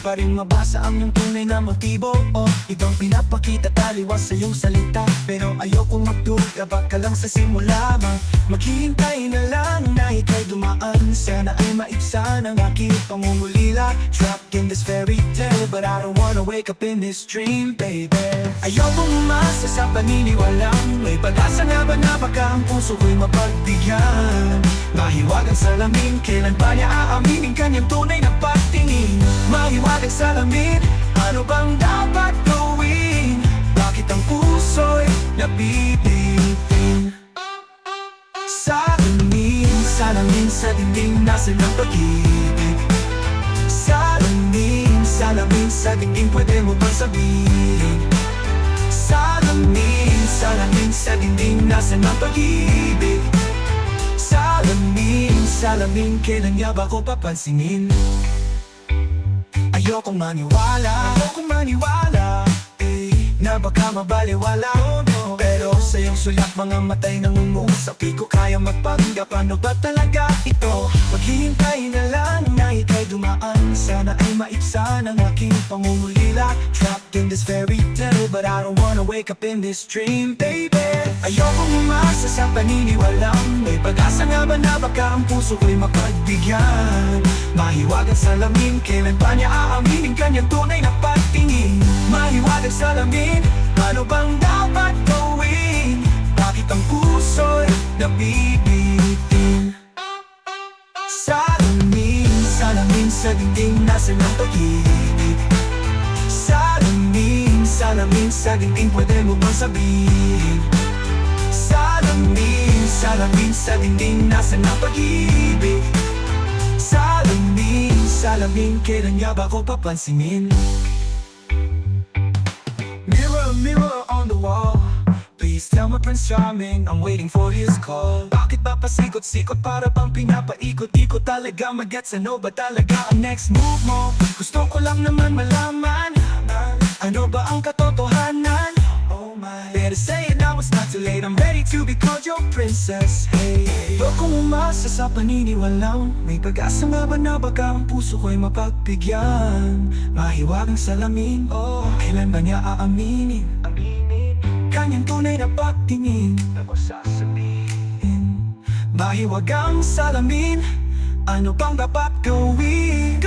pa rin mabasa ang iyong tunay na motibo. Ibang pinapakita taliwas sa iyong salita, pero ayokong magduda, baka lang sa simula maghihintay na lang na ika'y dumaan. Sana ay maibsan ang aking pangungulila, trapped in this fairy tale, but I don't wanna wake up in this dream, baby. Ayokong umasa sa paniniwalang may pag-asa nga ba na baka ang puso ko'y mapagbigyan. Mahiwagang salamin, kailan ba niya aaminin kanyang tunay na pagtingin? Mahiwagang salamin, ano bang dapat gawin? Bakit ang puso'y nabibitin? Salamin sa dingding, nasa ng pag-ibig. Salamin sa dingding, pwede mo bang sabihin? Salamin sa dingding, nasa ng pag-ibig. Salamin, kailan niya ba ko papansinin? Ayokong maniwala, na baka mabaliwala, pero sa iyong sulat mga matay nangungusap. Di ko kaya magpanggap, ano ba talaga ito? Maghihintay na lang na ika'y dumaan. Sana ay maibsan ang aking pangungulila, trapped in this fairy tale, but I don't wanna wake up in this dream, baby. Ayokong umasa sa paniniwalang may pag-asa nga ba na baka ang puso ko'y mapagbigyan. Mahiwagang salamin, kailan ba niya aaminin kanyang tunay na pagtingin? Mahiwagang salamin, ano bang dapat gawin? Bakit ang puso'y nabibitin? Salamin sa dingding, nasa ng pag-ibig. Salamin sa dingding, pwede mo bang sabihin? Salamin sa dingding, nasa ng pag-ibig. Salamin, kailan niya ba ko papansinin? Mirror, mirror on the wall, please tell my Prince Charming I'm waiting for his call. Bakit ba pasikot-sikot para bang pinapaikot? Di ko talaga magets, ano ba talaga ang next move mo? Gusto ko lang naman malaman, ano ba ang katotohanan? Oh my, better say it now, it's not too late. I'm ready to be called your princess, hey. Kung umasa sa paniniwalang may pag-asa nga ba na baka ang puso ko'y mapagbigyan. Mahiwagang salamin, kailan ba niya aaminin kanyang tunay na pagtingin? Ako sasabihin. Mahiwagang salamin, ano bang dapat gawin?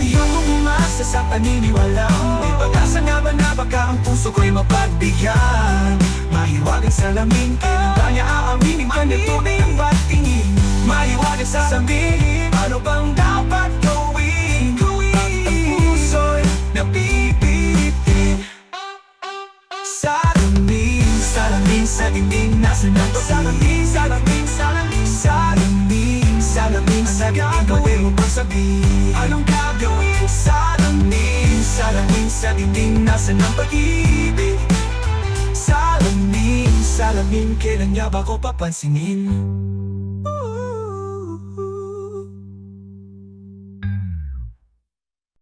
Ayokong umasa sa paniniwalang may pag-asa nga ba na baka ang puso ko'y mapagbigyan. Mahiwagang salamin, kailan ba niya aaminin kanyang tunay na pagtingin? Mahiwagang salamin, ano bang dapat gawin? Bakit ang puso'y nabibitin? Salamin sa dingding, nasa ng pag-ibig. Salamin sa dingding, pwede mo bang sabihin? Anong gagawin? Salamin sa dingding, nasa ng pag-ibig. Salamin, kailan niya ba ko papansinin?